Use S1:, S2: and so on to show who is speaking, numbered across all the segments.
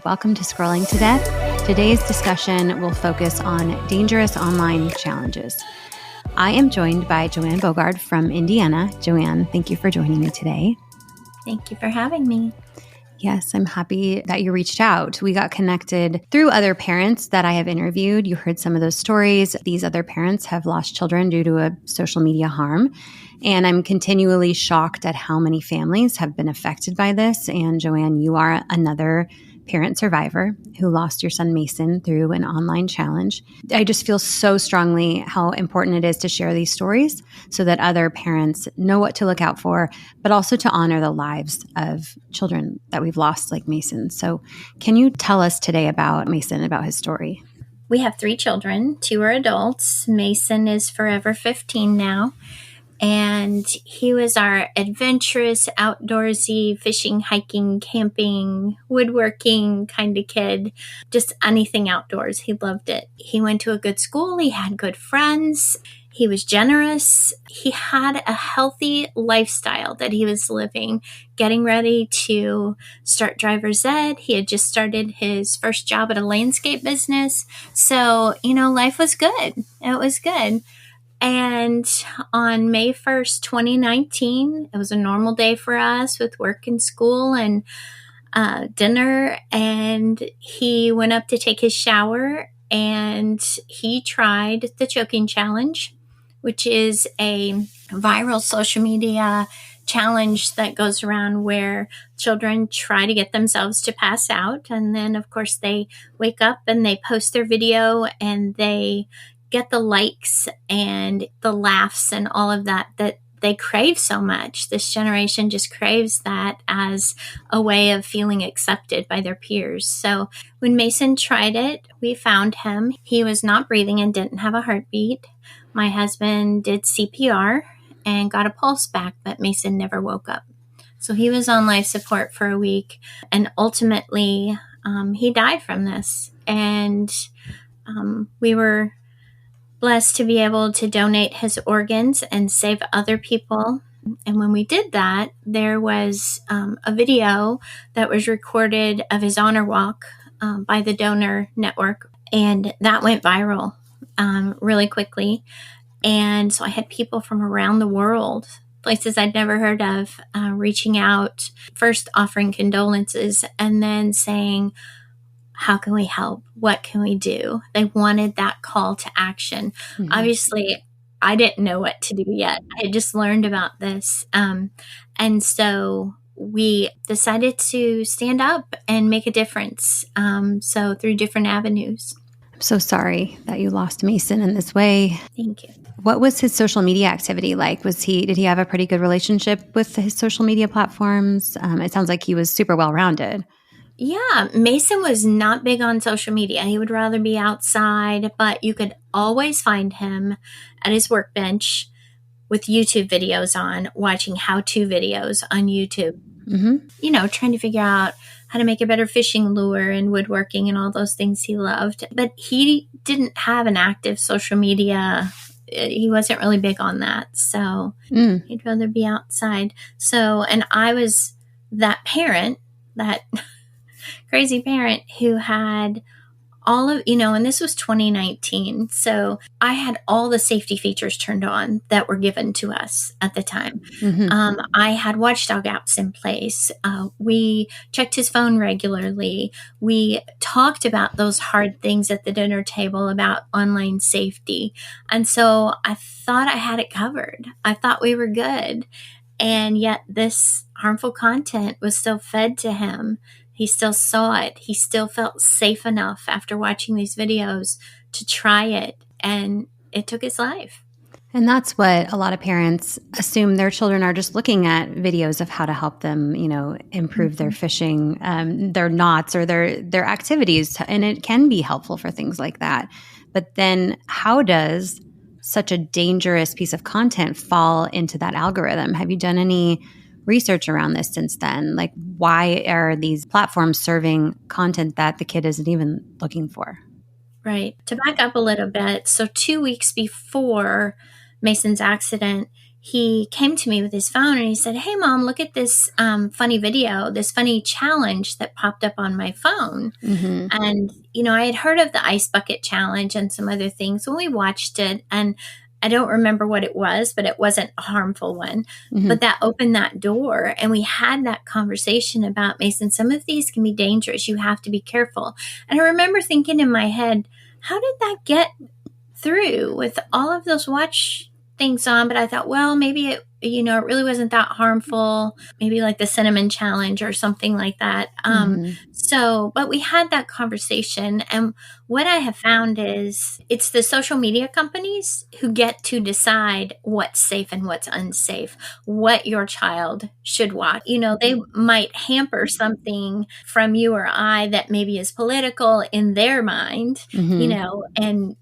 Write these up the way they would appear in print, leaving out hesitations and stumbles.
S1: Welcome to Scrolling to Death. Today's discussion will focus on dangerous online challenges. I am joined by Joann Bogard from Indiana. Joann, thank you for joining me today.
S2: Thank you for having me.
S1: Yes, I'm happy that you reached out. We got connected through other parents that I have interviewed. You heard some of those stories. These other parents have lost children due to a social media harm. And I'm continually shocked at how many families have been affected by this. And Joann, you are another parent survivor who lost your son Mason through an online challenge. I just feel so strongly how important it is to share these stories so that other parents know what to look out for, but also to honor the lives of children that we've lost like Mason. So can you tell us today about Mason, about his story?
S2: We have 3 children. 2 are adults. Mason is forever 15 now. And he was our adventurous, outdoorsy, fishing, hiking, camping, woodworking kind of kid. Just anything outdoors. He loved it. He went to a good school. He had good friends. He was generous. He had a healthy lifestyle that he was living, getting ready to start driver's ed. He had just started his first job at a landscape business. So, life was good. It was good. And on May 1st, 2019, it was a normal day for us with work and school and dinner. And he went up to take his shower and he tried the choking challenge, which is a viral social media challenge that goes around where children try to get themselves to pass out. And then, of course, they wake up and they post their video and they get the likes and the laughs and all of that they crave so much. This generation just craves that as a way of feeling accepted by their peers. So when Mason tried it, we found him. He was not breathing and didn't have a heartbeat. My husband did CPR and got a pulse back, but Mason never woke up. So he was on life support for a week, and ultimately he died from this. And we were blessed to be able to donate his organs and save other people. And when we did that, there was a video that was recorded of his honor walk by the donor network. And that went viral really quickly. And so I had people from around the world, places I'd never heard of, reaching out, first offering condolences and then saying, how can we help? What can we do? They wanted that call to action. Mm-hmm. Obviously, I didn't know what to do yet. I had just learned about this. And so we decided to stand up and make a difference. So through different avenues.
S1: I'm so sorry that you lost Mason in this way.
S2: Thank you.
S1: What was his social media activity like? Did he have a pretty good relationship with his social media platforms? It sounds like he was super well-rounded.
S2: Yeah, Mason was not big on social media. He would rather be outside, but you could always find him at his workbench with YouTube videos on, watching how-to videos on YouTube. Mm-hmm. Trying to figure out how to make a better fishing lure and woodworking and all those things he loved. But he didn't have an active social media. He wasn't really big on that. So he'd rather be outside. So, and I was that parent, that crazy parent who had all of, and this was 2019. So I had all the safety features turned on that were given to us at the time. Mm-hmm. I had watchdog apps in place. We checked his phone regularly. We talked about those hard things at the dinner table about online safety. And so I thought I had it covered. I thought we were good. And yet this harmful content was still fed to him. He still saw it. He still felt safe enough after watching these videos to try it, and it took his life.
S1: And that's what a lot of parents assume their children are just looking at videos of how to help them, improve mm-hmm. their fishing, their knots or their activities. And it can be helpful for things like that. But then how does such a dangerous piece of content fall into that algorithm? Have you done any research around this since then? Like, why are these platforms serving content that the kid isn't even looking for?
S2: Right. To back up a little bit, so 2 weeks before Mason's accident, he came to me with his phone and he said, "Hey, Mom, look at this funny video, this funny challenge that popped up on my phone."
S1: Mm-hmm.
S2: And, I had heard of the ice bucket challenge and some other things when we watched it. And I don't remember what it was, but it wasn't a harmful one.
S1: Mm-hmm.
S2: But that opened that door. And we had that conversation about, Mason, some of these can be dangerous. You have to be careful. And I remember thinking in my head, how did that get through with all of those watch things on? But I thought, well, maybe it really wasn't that harmful, maybe like the cinnamon challenge or something like that. But we had that conversation. And what I have found is it's the social media companies who get to decide what's safe and what's unsafe, what your child should watch. They might hamper something from you or I that maybe is political in their mind, and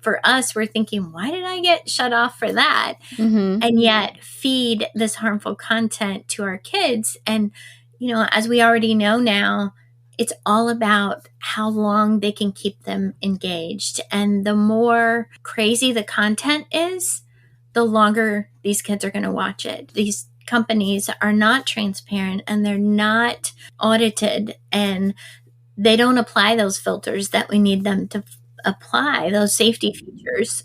S2: for us, we're thinking, why did I get shut off for that? And yet feed this harmful content to our kids. And, as we already know now, it's all about how long they can keep them engaged. And the more crazy the content is, the longer these kids are going to watch it. These companies are not transparent and they're not audited, and they don't apply those filters that we need them to apply, those safety features.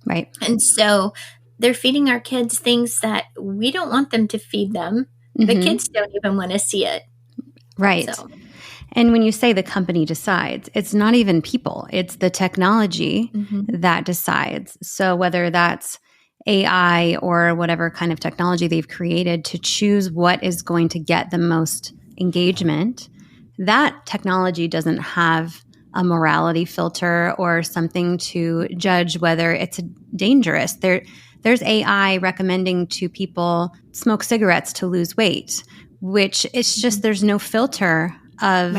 S1: Right.
S2: And so they're feeding our kids things that we don't want them to feed them. The kids don't even want to see it.
S1: Right. So. And when you say the company decides, it's not even people. It's the technology that decides. So whether that's AI or whatever kind of technology they've created to choose what is going to get the most engagement, that technology doesn't have a morality filter or something to judge whether it's dangerous. There's AI recommending to people smoke cigarettes to lose weight, which it's just there's no filter of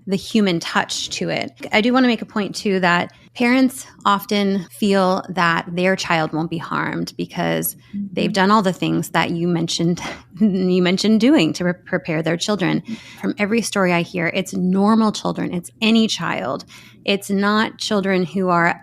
S1: the human touch to it. I do want to make a point too that parents often feel that their child won't be harmed because they've done all the things that you mentioned doing to prepare their children. From every story I hear, it's normal children. It's any child. It's not children who are,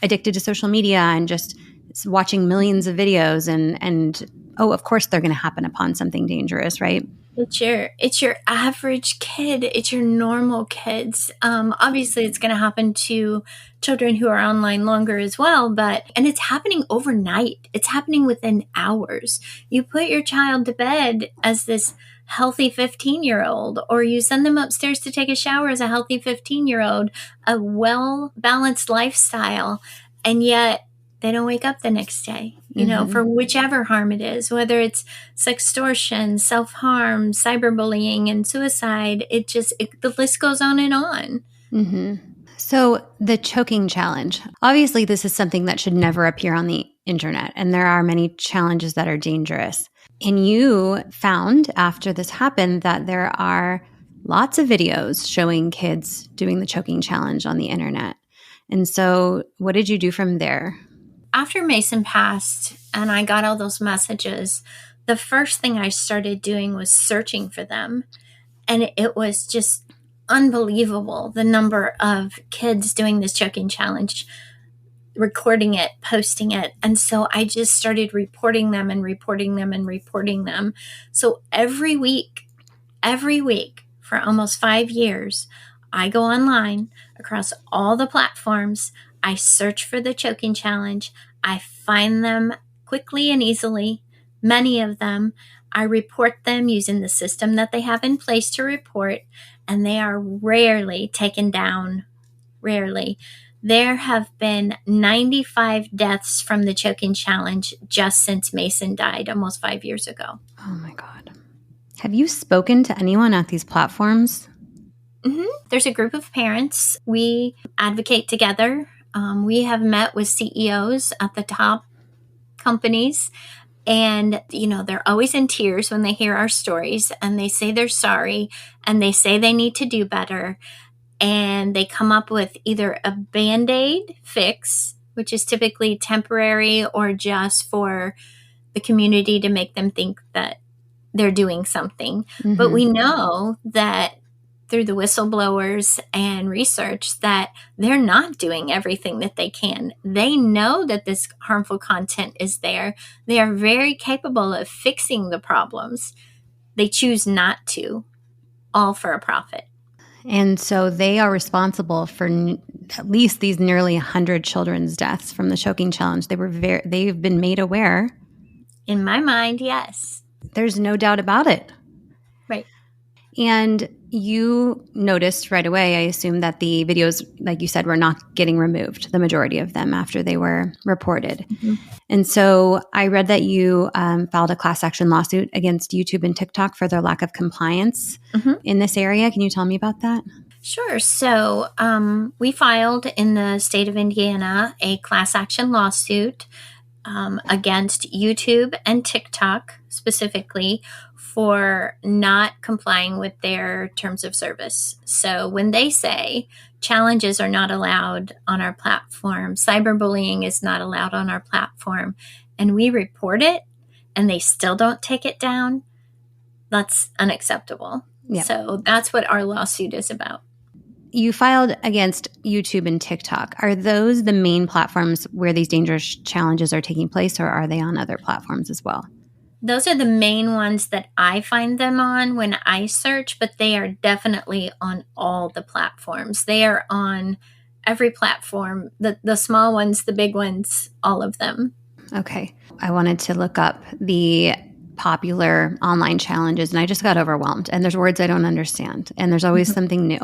S1: addicted to social media and just watching millions of videos and of course they're going to happen upon something dangerous, right?
S2: It's your average kid. It's your normal kids. Obviously, it's going to happen to children who are online longer as well, and it's happening overnight. It's happening within hours. You put your child to bed as this healthy 15-year-old, or you send them upstairs to take a shower as a healthy 15-year-old, a well-balanced lifestyle, and yet they don't wake up the next day, for whichever harm it is, whether it's sextortion, self-harm, cyberbullying, and suicide. The list goes on and on.
S1: So the choking challenge, obviously this is something that should never appear on the internet. And there are many challenges that are dangerous. And you found after this happened that there are lots of videos showing kids doing the choking challenge on the internet. And so what did you do from there?
S2: After Mason passed and I got all those messages, the first thing I started doing was searching for them. And it was just unbelievable, the number of kids doing this choking challenge, recording it, posting it. And so I just started reporting them. So every week for almost 5 years, I go online across all the platforms. I search for the choking challenge. I find them quickly and easily, many of them. I report them using the system that they have in place to report, and they are rarely taken down. Rarely. There have been 95 deaths from the choking challenge just since Mason died almost 5 years ago.
S1: Oh my God. Have you spoken to anyone at these platforms?
S2: There's a group of parents. We advocate together. We have met with CEOs at the top companies, and, they're always in tears when they hear our stories, and they say they're sorry, and they say they need to do better. And they come up with either a Band-Aid fix, which is typically temporary or just for the community to make them think that they're doing something. But we know that through the whistleblowers and research that they're not doing everything that they can. They know that this harmful content is there. They are very capable of fixing the problems. They choose not to, all for a profit.
S1: And so they are responsible for at least these nearly 100 children's deaths from the choking challenge. They've been made aware.
S2: In my mind, yes.
S1: There's no doubt about it.
S2: Right.
S1: And you noticed right away, I assume, that the videos, like you said, were not getting removed, the majority of them, after they were reported. Mm-hmm. And so I read that you filed a class action lawsuit against YouTube and TikTok for their lack of compliance in this area. Can you tell me about that?
S2: Sure. So we filed in the state of Indiana a class action lawsuit against YouTube and TikTok specifically for not complying with their terms of service. So when they say challenges are not allowed on our platform, cyberbullying is not allowed on our platform, and we report it and they still don't take it down, that's unacceptable. Yeah. So that's what our lawsuit is about.
S1: You filed against YouTube and TikTok. Are those the main platforms where these dangerous challenges are taking place, or are they on other platforms as well?
S2: Those are the main ones that I find them on when I search, but they are definitely on all the platforms. They are on every platform, the small ones, the big ones, all of them.
S1: Okay. I wanted to look up the popular online challenges, and I just got overwhelmed. And there's words I don't understand, and there's always something new.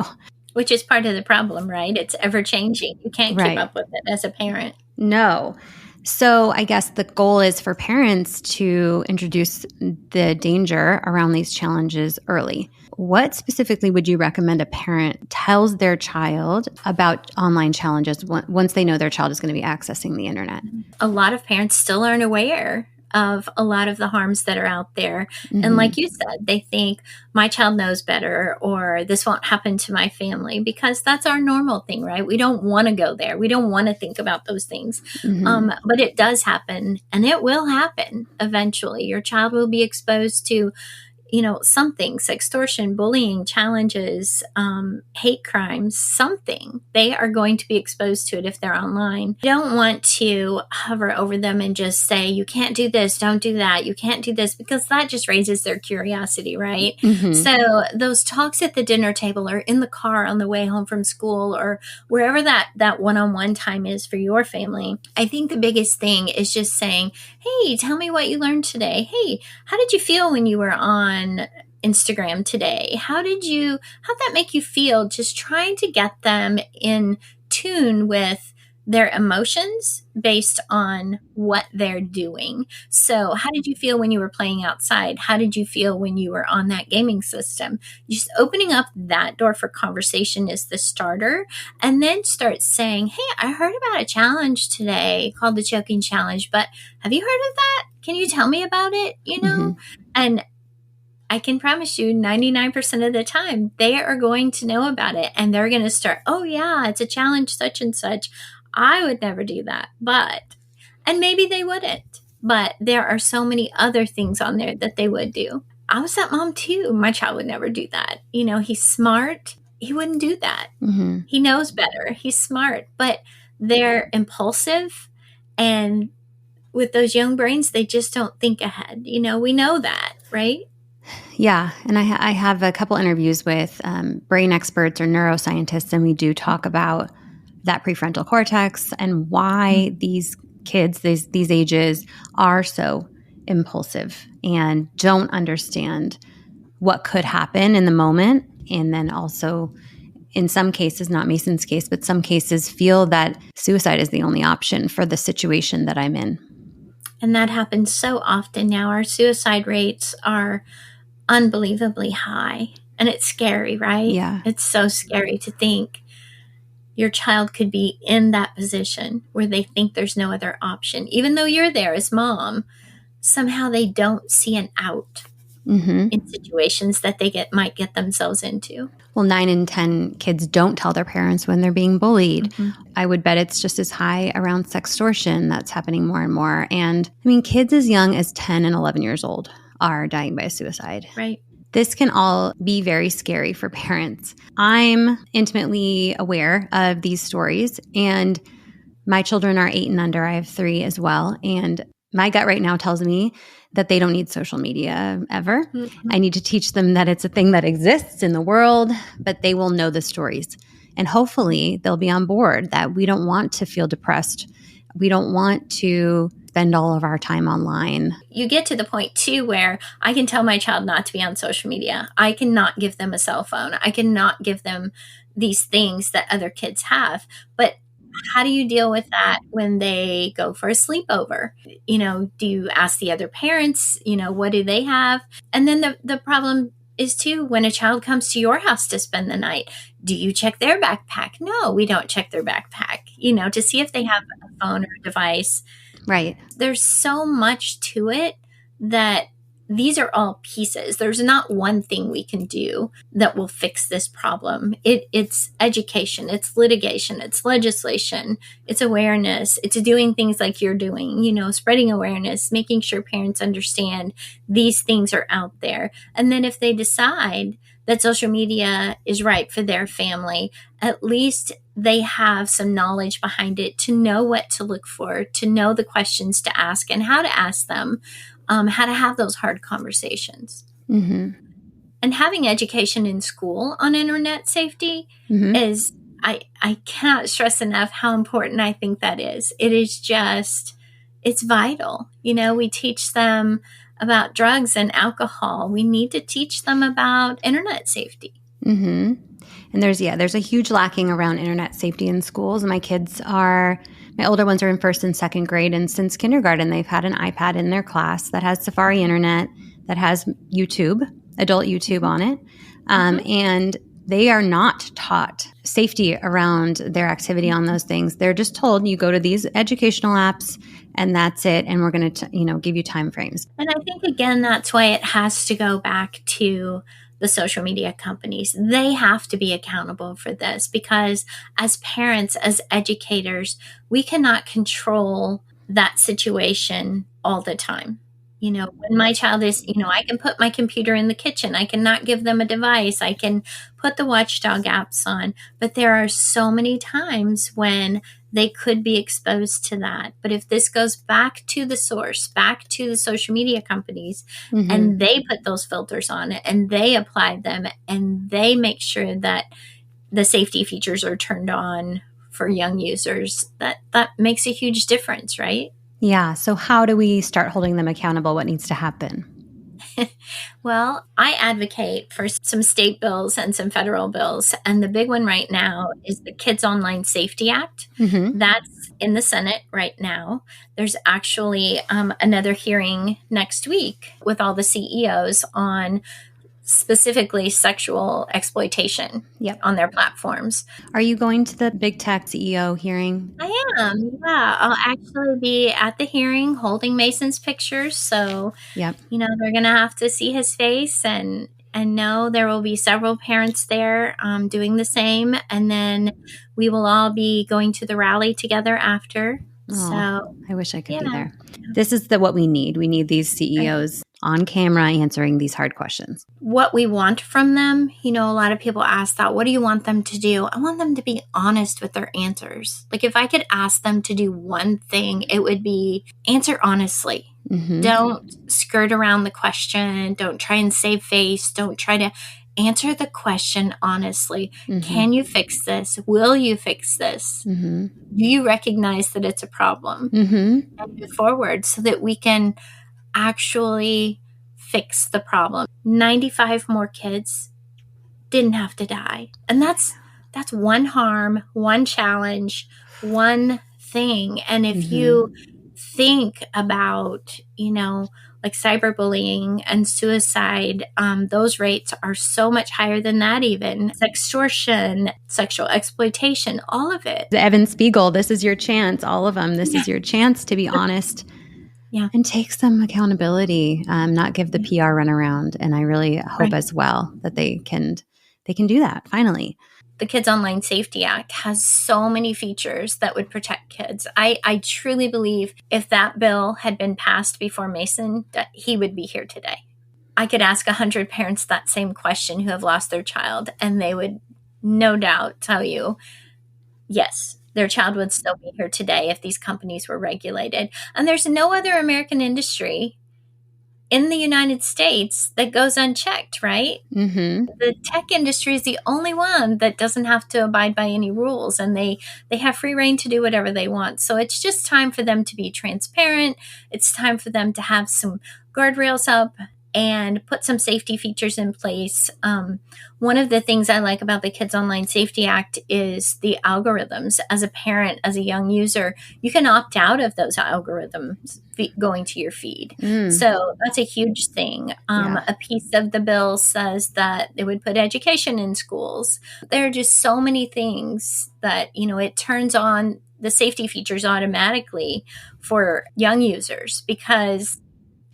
S2: Which is part of the problem, right? It's ever changing. You can't keep up with it as a parent.
S1: No. So I guess the goal is for parents to introduce the danger around these challenges early. What specifically would you recommend a parent tells their child about online challenges once they know their child is going to be accessing the internet?
S2: A lot of parents still aren't aware of a lot of the harms that are out there. Mm-hmm. And like you said, they think my child knows better, or this won't happen to my family, because that's our normal thing, right? We don't want to go there. We don't want to think about those things. Mm-hmm. But it does happen, and it will happen eventually. Your child will be exposed to, something, sextortion, bullying, challenges, hate crimes, something. They are going to be exposed to it if they're online. You don't want to hover over them and just say, you can't do this, don't do that, you can't do this, because that just raises their curiosity, right? Mm-hmm. So those talks at the dinner table or in the car on the way home from school or wherever that one-on-one time is for your family, I think the biggest thing is just saying, hey, tell me what you learned today. Hey, how did you feel when you were on Instagram today? How'd that make you feel? Just trying to get them in tune with their emotions based on what they're doing. So how did you feel when you were playing outside? How did you feel when you were on that gaming system? Just opening up that door for conversation is the starter. And then start saying, hey, I heard about a challenge today called the choking challenge, but have you heard of that? Can you tell me about it? Mm-hmm. And I can promise you 99% of the time, they are going to know about it, and they're going to start, oh yeah, it's a challenge such and such. I would never do that, and maybe they wouldn't, but there are so many other things on there that they would do. I was that mom too. My child would never do that. He's smart. He wouldn't do that. Mm-hmm. He knows better. He's smart, but they're impulsive, and with those young brains, they just don't think ahead. We know that, right?
S1: Yeah. And I have a couple interviews with brain experts or neuroscientists, and we do talk about that prefrontal cortex and why these kids, these ages, are so impulsive and don't understand what could happen in the moment. And then also, in some cases, not Mason's case, but some cases, feel that suicide is the only option for the situation that I'm in.
S2: And that happens so often now. Our suicide rates are unbelievably high. And it's scary, right?
S1: Yeah.
S2: It's so scary to think your child could be in that position where they think there's no other option. Even though you're there as mom, somehow they don't see an out in situations that they might get themselves into.
S1: Well, 9 in 10 kids don't tell their parents when they're being bullied. Mm-hmm. I would bet it's just as high around sextortion. That's happening more and more. And kids as young as 10 and 11 years old are dying by suicide.
S2: Right.
S1: This can all be very scary for parents. I'm intimately aware of these stories, and my children are 8 and under. I have 3 as well. And my gut right now tells me that they don't need social media ever. I need to teach them that it's a thing that exists in the world, but they will know the stories. And hopefully they'll be on board that we don't want to feel depressed. We don't want to spend all of our time online.
S2: You get to the point too where I can tell my child not to be on social media. I cannot give them a cell phone. I cannot give them these things that other kids have. But how do you deal with that when they go for a sleepover? Do you ask the other parents, what do they have? And then the problem is too, when a child comes to your house to spend the night, do you check their backpack? No, we don't check their backpack, to see if they have a phone or a device.
S1: Right.
S2: There's so much to it that these are all pieces. There's not one thing we can do that will fix this problem. It's education, it's litigation, it's legislation, it's awareness, it's doing things like you're doing, spreading awareness, making sure parents understand these things are out there. And then if they decide that social media is right for their family, at least they have some knowledge behind it to know what to look for, to know the questions to ask and how to ask them. How to have those hard conversations.
S1: Mm-hmm.
S2: And having education in school on internet safety is, I cannot stress enough how important I think that is. It is just, it's vital. We teach them about drugs and alcohol. We need to teach them about internet safety.
S1: Mm-hmm. And there's a huge lacking around internet safety in schools. My older ones are in 1st and 2nd grade, and since kindergarten, they've had an iPad in their class that has Safari Internet, that has YouTube, adult YouTube on it. And they are not taught safety around their activity on those things. They're just told, you go to these educational apps and that's it. And we're going to, give you time frames.
S2: And I think, again, that's why it has to go back to the social media companies. They have to be accountable for this, because as parents, as educators, we cannot control that situation all the time. When my child is, I can put my computer in the kitchen. I cannot give them a device. I can put the watchdog apps on. But there are so many times when they could be exposed to that. But if this goes back to the source, back to the social media companies, and they put those filters on it and they apply them and they make sure that the safety features are turned on for young users, that makes a huge difference, right?
S1: Yeah. So how do we start holding them accountable? What needs to happen?
S2: Well, I advocate for some state bills and some federal bills. And the big one right now is the Kids Online Safety Act. That's in the Senate right now. There's actually another hearing next week with all the CEOs on specifically sexual exploitation on their platforms.
S1: Are you going to the big tech CEO hearing?
S2: I am, yeah. I'll actually be at the hearing holding Mason's pictures. So, they're going to have to see his face and know there will be several parents there doing the same. And then we will all be going to the rally together after. So
S1: I wish I could be there. This is what we need. We need these CEOs on camera answering these hard questions.
S2: What we want from them, a lot of people ask that, what do you want them to do? I want them to be honest with their answers. Like, if I could ask them to do one thing, it would be answer honestly. Don't skirt around the question. Don't try and save face. Don't try to answer the question honestly. Can you fix this? Will you fix this? Do you recognize that it's a problem? And move forward so that we can actually fix the problem. 95 more kids didn't have to die. And that's one harm, one challenge, one thing. And if you think about, like cyberbullying and suicide, those rates are so much higher than that even. Extortion, sexual exploitation, all of it.
S1: Evan Spiegel, this is your chance. All of them. This is your chance to be honest. And take some accountability, not give the PR runaround. And I really hope as well that they can do that finally.
S2: The Kids Online Safety Act has so many features that would protect kids. I truly believe if that bill had been passed before Mason, that he would be here today. I could ask 100 parents that same question who have lost their child, and they would no doubt tell you, yes, their child would still be here today if these companies were regulated. And there's no other American industry in the United States that goes unchecked, right?
S1: Mm-hmm.
S2: The tech industry is the only one that doesn't have to abide by any rules, and they have free reign to do whatever they want. So it's just time for them to be transparent. It's time for them to have some guardrails up and put some safety features in place. One of the things I like about the Kids Online Safety Act is the algorithms. As a parent, as a young user, you can opt out of those algorithms going to your feed. So that's a huge thing. A piece of the bill says that they would put education in schools. There are just so many things that, it turns on the safety features automatically for young users, because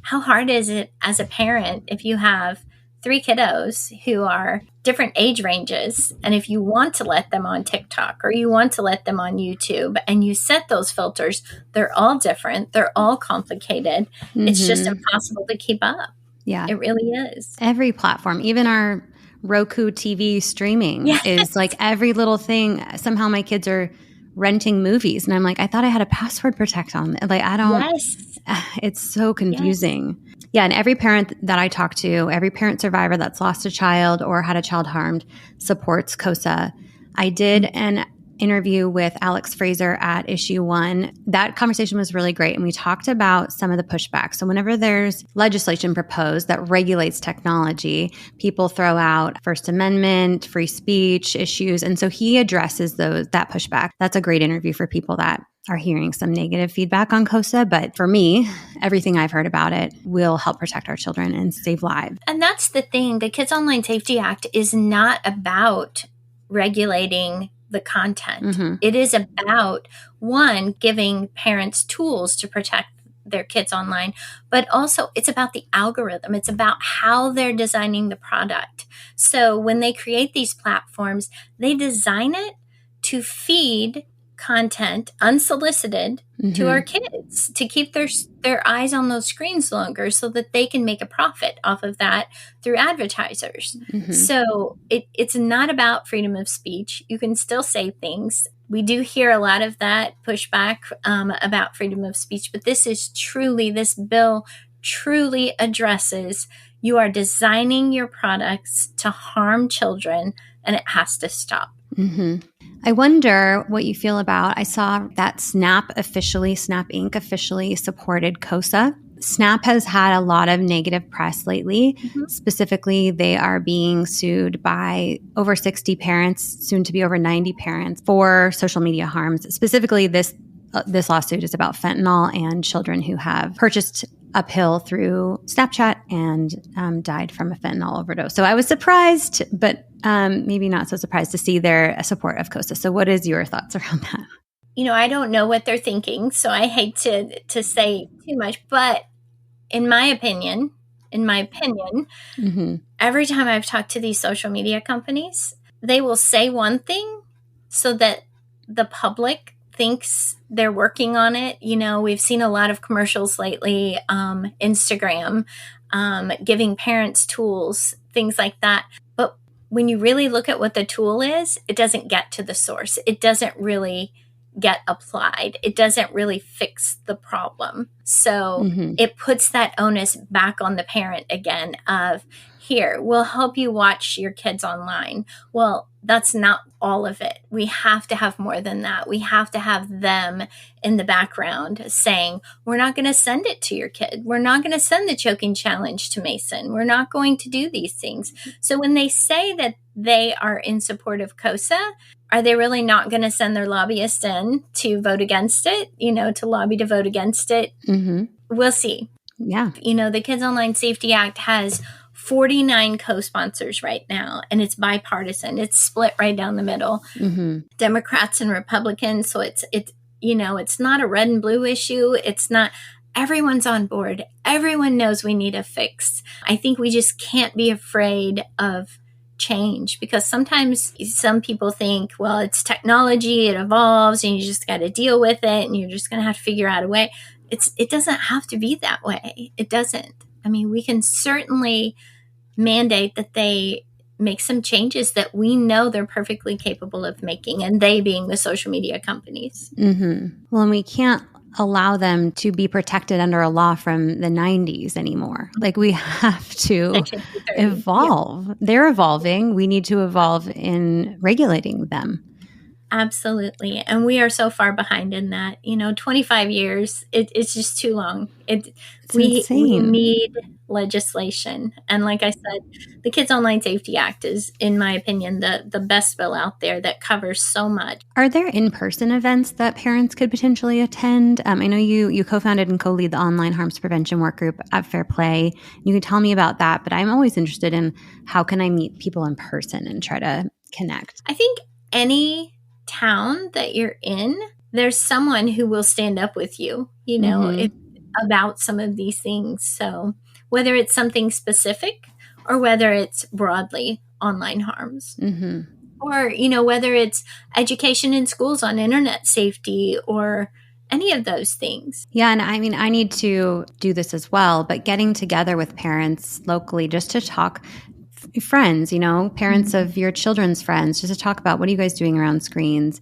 S2: how hard is it as a parent if you have 3 kiddos who are different age ranges, and if you want to let them on TikTok or you want to let them on YouTube and you set those filters, they're all different, they're all complicated. It's just impossible to keep up.
S1: Yeah.
S2: It really is.
S1: Every platform, even our Roku TV streaming is like every little thing. Somehow my kids are renting movies, and I'm like, I thought I had a password protect on. Like, I don't. It's so confusing. Yeah, and every parent that I talk to, every parent survivor that's lost a child or had a child harmed supports COSA. I did an interview with Alex Fraser at Issue 1. That conversation was really great, and we talked about some of the pushback. So whenever there's legislation proposed that regulates technology, people throw out First Amendment, free speech issues, and so he addresses that pushback. That's a great interview for people that are hearing some negative feedback on COSA. But for me, everything I've heard about it will help protect our children and save lives.
S2: And that's the thing. The Kids Online Safety Act is not about regulating the content. It is about, one, giving parents tools to protect their kids online, but also it's about the algorithm. It's about how they're designing the product. So when they create these platforms, they design it to feed content unsolicited to our kids, to keep their eyes on those screens longer so that they can make a profit off of that through advertisers. So it's not about freedom of speech. You can still say things. We do hear a lot of that pushback about freedom of speech, but this bill truly addresses, you are designing your products to harm children, and it has to stop.
S1: I wonder what you feel about, I saw that Snap Inc. officially supported COSA. Snap has had a lot of negative press lately. Specifically, they are being sued by over 60 parents, soon to be over 90 parents, for social media harms. Specifically, this lawsuit is about fentanyl and children who have purchased a pill through Snapchat and died from a fentanyl overdose. So I was surprised, but maybe not so surprised to see their support of COSA. So what is your thoughts around that?
S2: I don't know what they're thinking, so I hate to say too much, but in my opinion, every time I've talked to these social media companies, they will say one thing so that the public thinks they're working on it. We've seen a lot of commercials lately, Instagram, giving parents tools, things like that. But when you really look at what the tool is, it doesn't get to the source. It doesn't really get applied. It doesn't really fix the problem. So it puts that onus back on the parent again of, here, we'll help you watch your kids online. Well, that's not all of it. We have to have more than that. We have to have them in the background saying, we're not going to send it to your kid. We're not going to send the choking challenge to Mason. We're not going to do these things. So when they say that they are in support of COSA, are they really not going to send their lobbyist in to vote against it, to lobby to vote against it? We'll see.
S1: Yeah.
S2: The Kids Online Safety Act has 49 co-sponsors right now, and it's bipartisan. It's split right down the middle, Democrats and Republicans. So it's not a red and blue issue. It's not. Everyone's on board. Everyone knows we need a fix. I think we just can't be afraid of change, because sometimes some people think, well, it's technology, it evolves, and you just got to deal with it, and you're just going to have to figure out a way. It doesn't have to be that way. It doesn't. I mean, we can certainly mandate that they make some changes that we know they're perfectly capable of making, and they being the social media companies.
S1: Mm-hmm. Well, and we can't allow them to be protected under a law from the 90s anymore. Like, we have to
S2: Section 230.
S1: evolve. Yeah. They're evolving. We need to evolve in regulating them.
S2: Absolutely. And we are so far behind in that. 25 years, it's just too long. We need legislation. And like I said, the Kids Online Safety Act is, in my opinion, the best bill out there that covers so much.
S1: Are there in-person events that parents could potentially attend? I know you co-founded and co-lead the online harms prevention work group at Fair Play. You can tell me about that, but I'm always interested in how can I meet people in person and try to connect.
S2: I think any town that you're in, there's someone who will stand up with you, about some of these things. So whether it's something specific or whether it's broadly online harms, or, whether it's education in schools on internet safety or any of those things.
S1: Yeah. And I mean, I need to do this as well, but getting together with parents locally just to talk, friends, parents of your children's friends, just to talk about what are you guys doing around screens.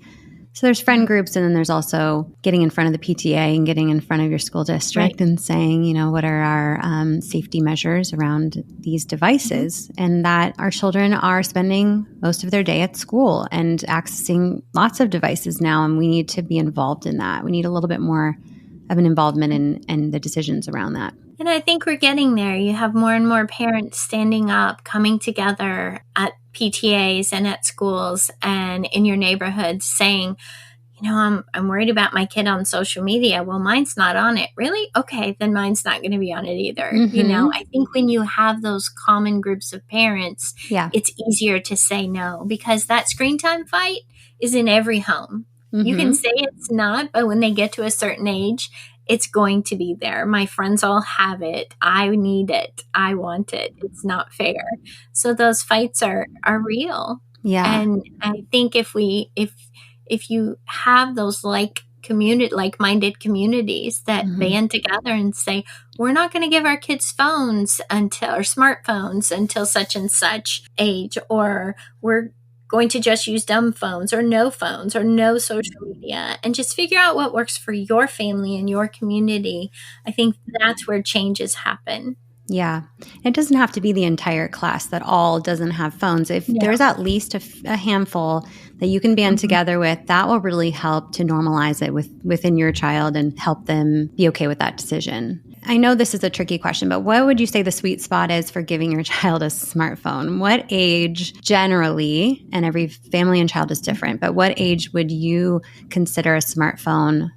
S1: So there's friend groups, and then there's also getting in front of the PTA and getting in front of your school district and saying, what are our safety measures around these devices, and that our children are spending most of their day at school and accessing lots of devices now, and we need to be involved in that. We need a little bit more of an involvement in the decisions around that.
S2: And I think we're getting there. You have more and more parents standing up, coming together at PTAs and at schools and in your neighborhoods saying, I'm worried about my kid on social media. Well, mine's not on it. Really? Okay, then mine's not going to be on it either. I think when you have those common groups of parents, it's easier to say no, because that screen time fight is in every home. You can say it's not, but when they get to a certain age, it's going to be there. My friends all have it. I need it. I want it. It's not fair. So those fights are real.
S1: Yeah.
S2: And I think if you have those like-minded communities that band together and say, we're not going to give our kids phones or smartphones until such and such age, or we're going to just use dumb phones or no social media, and just figure out what works for your family and your community. I think that's where changes happen.
S1: Yeah. It doesn't have to be the entire class that all doesn't have phones. If there's at least a handful that you can band together with, that will really help to normalize it within your child and help them be okay with that decision. I know this is a tricky question, but what would you say the sweet spot is for giving your child a smartphone? What age generally, and every family and child is different, but what age would you consider a smartphone,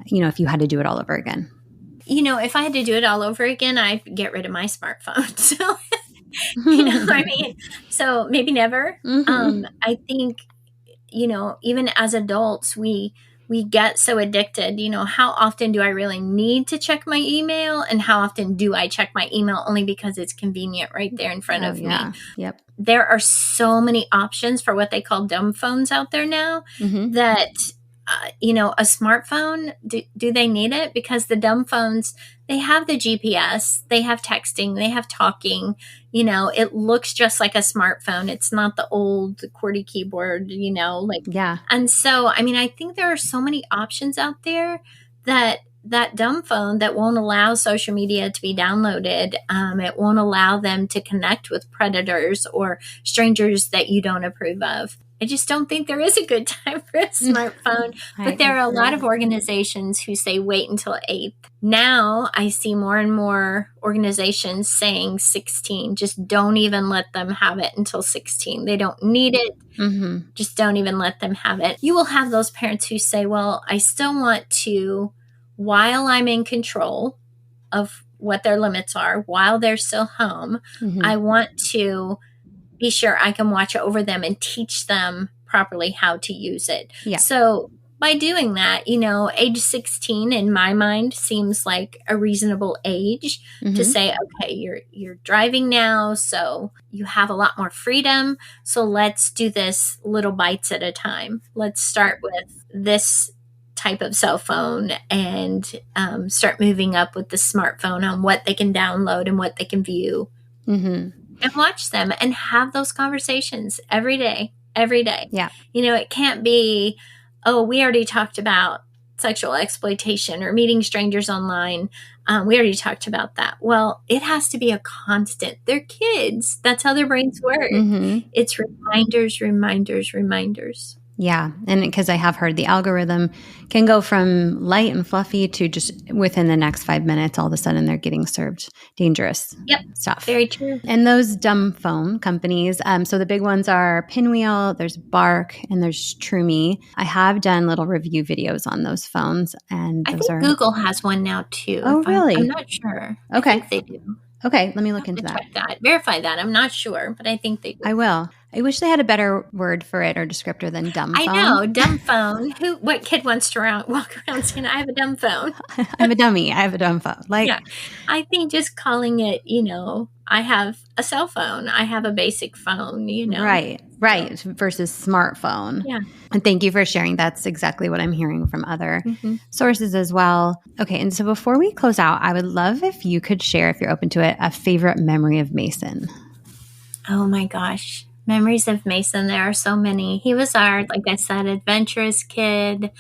S1: if you had to do it all over again?
S2: If I had to do it all over again, I'd get rid of my smartphone. So, what I mean? So maybe never. I think, even as adults, we get so addicted. How often do I really need to check my email? And how often do I check my email only because it's convenient right there in front of me?
S1: Yep.
S2: There are so many options for what they call dumb phones out there now that, a smartphone, do they need it? Because the dumb phones, they have the GPS, they have texting, they have talking, it looks just like a smartphone. It's not the old QWERTY keyboard, And so, I think there are so many options out there that dumb phone that won't allow social media to be downloaded. It won't allow them to connect with predators or strangers that you don't approve of. I just don't think there is a good time for a smartphone. But there are a lot of organizations who say wait until 8th. Now I see more and more organizations saying 16. Just don't even let them have it until 16. They don't need it. Just don't even let them have it. You will have those parents who say, well, I still want to, while I'm in control of what their limits are, while they're still home, I want to be sure I can watch over them and teach them properly how to use it.
S1: Yeah.
S2: So by doing that, age 16 in my mind seems like a reasonable age to say, okay, you're driving now, so you have a lot more freedom. So let's do this little bites at a time. Let's start with this type of cell phone and start moving up with the smartphone on what they can download and what they can view, and watch them and have those conversations every day.
S1: Yeah.
S2: It can't be, oh, we already talked about sexual exploitation or meeting strangers online. We already talked about that. Well, it has to be a constant. They're kids. That's how their brains work. It's reminders, reminders, reminders.
S1: Yeah. And because I have heard the algorithm can go from light and fluffy to just within the next 5 minutes, all of a sudden they're getting served dangerous stuff.
S2: Very true.
S1: And those dumb phone companies, so the big ones are Pinwheel, there's Bark, and there's TrueMe. I have done little review videos on those phones. And
S2: I think Google has one now too.
S1: Oh, really?
S2: I'm not sure.
S1: Okay.
S2: I think they do.
S1: Okay, let me look into that.
S2: Check that. Verify that. I'm not sure, but I think they do.
S1: I will. I wish they had a better word for it or descriptor than dumb phone.
S2: I know, dumb phone. What kid wants to walk around saying, I have a dumb phone?
S1: I'm a dummy. I have a dumb phone.
S2: I think just calling it, I have a cell phone. I have a basic phone,
S1: Right. Versus smartphone.
S2: Yeah.
S1: And thank you for sharing. That's exactly what I'm hearing from other sources as well. Okay. And so before we close out, I would love if you could share, if you're open to it, a favorite memory of Mason.
S2: Oh my gosh. Memories of Mason. There are so many. He was our, like I said, adventurous kid.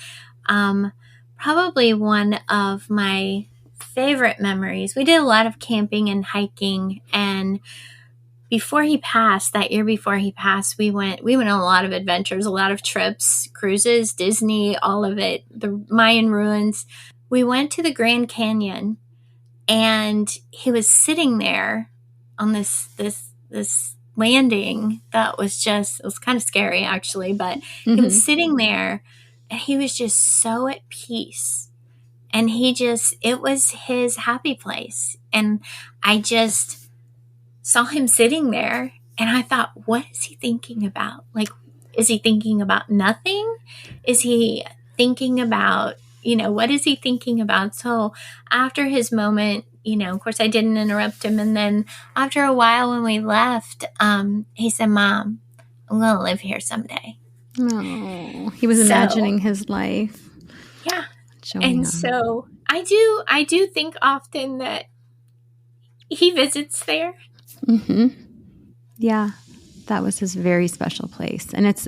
S2: Probably one of my favorite memories. We did a lot of camping and hiking, and that year before he passed, we went on a lot of adventures, a lot of trips, cruises, Disney, all of it, the Mayan ruins. We went to the Grand Canyon, and he was sitting there on this landing that was it was kind of scary actually, but he was sitting there and he was just so at peace, and it was his happy place. And I just saw him sitting there and I thought, what is he thinking about? Like, is he thinking about nothing? Is he thinking about, what is he thinking about? So after his moment, of course I didn't interrupt him. And then after a while when we left, he said, Mom, I'm going to live here someday.
S1: Oh, he was imagining his life.
S2: Yeah. And so I do think often that he visits there.
S1: Yeah. That was his very special place. And it's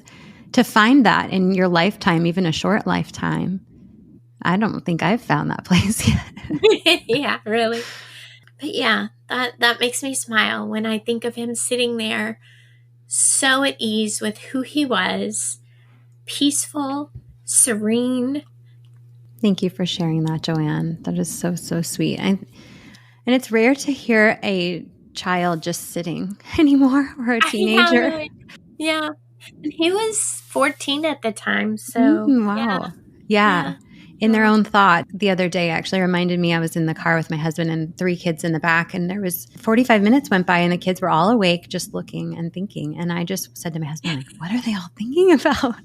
S1: to find that in your lifetime, even a short lifetime. I don't think I've found that place yet.
S2: Yeah, really. But yeah, that makes me smile when I think of him sitting there so at ease with who he was, peaceful, serene.
S1: Thank you for sharing that, Joann. That is so, so sweet. And it's rare to hear a child just sitting anymore, or a teenager.
S2: Really. Yeah. And he was 14 at the time. So,
S1: wow. Yeah. In their own thought. The other day actually reminded me, I was in the car with my husband and 3 kids in the back, and there was 45 minutes went by and the kids were all awake, just looking and thinking. And I just said to my husband, like, what are they all thinking about?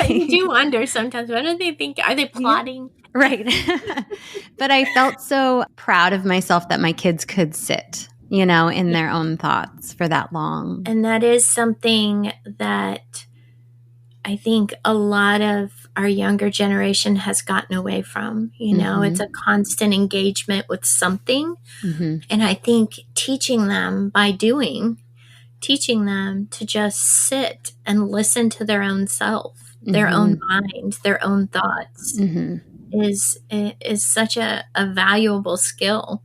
S2: You do wonder sometimes, what are they thinking? Are they plotting?
S1: Yeah. Right. But I felt so proud of myself that my kids could sit, in their own thoughts for that long.
S2: And that is something that I think a lot of our younger generation has gotten away from. It's a constant engagement with something. And I think teaching them to just sit and listen to their own self, their own mind, their own thoughts is such a valuable skill.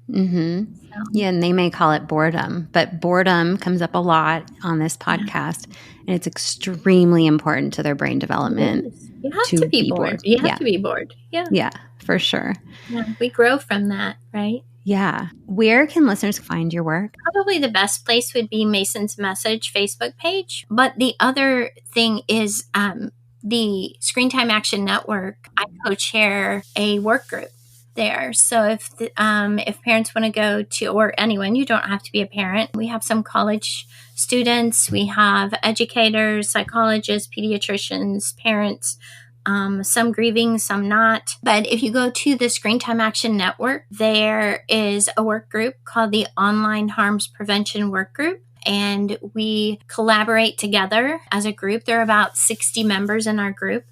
S2: So.
S1: Yeah, and they may call it boredom, but boredom comes up a lot on this podcast, and it's extremely important to their brain development.
S2: You have to be bored. You have to be bored. Yeah.
S1: Yeah, for sure.
S2: Yeah, we grow from that, right?
S1: Yeah. Where can listeners find your work?
S2: Probably the best place would be Mason's Message Facebook page. But the other thing is the Screen Time Action Network. I co-chair a work group there. So if parents want to go to, or anyone, you don't have to be a parent. We have some college students, we have educators, psychologists, pediatricians, parents, some grieving, some not. But if you go to the Screen Time Action Network, there is a work group called the Online Harms Prevention Work Group. And we collaborate together as a group. There are about 60 members in our group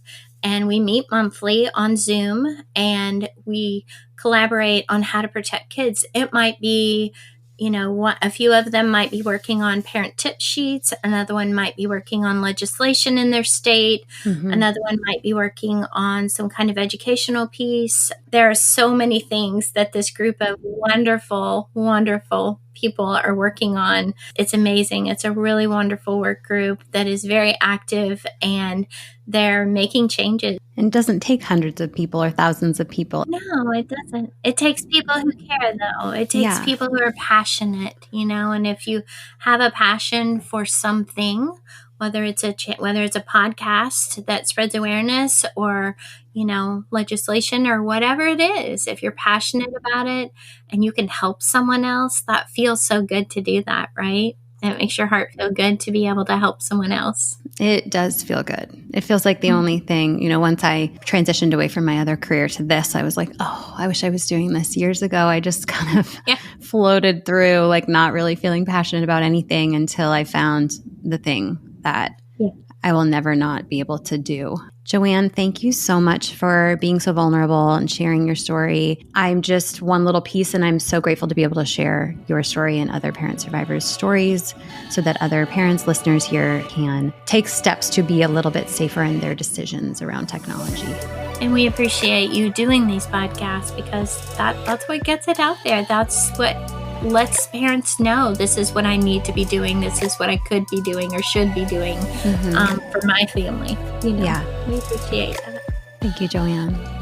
S2: and we meet monthly on Zoom, and we collaborate on how to protect kids. It might be, a few of them might be working on parent tip sheets. Another one might be working on legislation in their state.
S1: Mm-hmm.
S2: Another one might be working on some kind of educational piece. There are so many things that this group of wonderful, wonderful people are working on. It's amazing. It's a really wonderful work group that is very active, and they're making changes.
S1: And it doesn't take hundreds of people or thousands of people.
S2: No, it doesn't. It takes people who care, though. It takes people who are passionate, and if you have a passion for something, whether it's a podcast that spreads awareness, or legislation, or whatever it is, if you're passionate about it and you can help someone else, that feels so good to do that, right? It makes your heart feel good to be able to help someone else.
S1: It does feel good. It feels like the only thing, once I transitioned away from my other career to this, I was like, oh, I wish I was doing this years ago. I just kind of floated through, like, not really feeling passionate about anything until I found the thing that I will never not be able to do. Joann, thank you so much for being so vulnerable and sharing your story. I'm just one little piece, and I'm so grateful to be able to share your story and other parent survivors' stories so that other parents, listeners here, can take steps to be a little bit safer in their decisions around technology.
S2: And we appreciate you doing these podcasts, because that's what gets it out there. That's what lets parents know, this is what I need to be doing. This is what I could be doing or should be doing for my family.
S1: Yeah.
S2: We appreciate that.
S1: Thank you, Joann.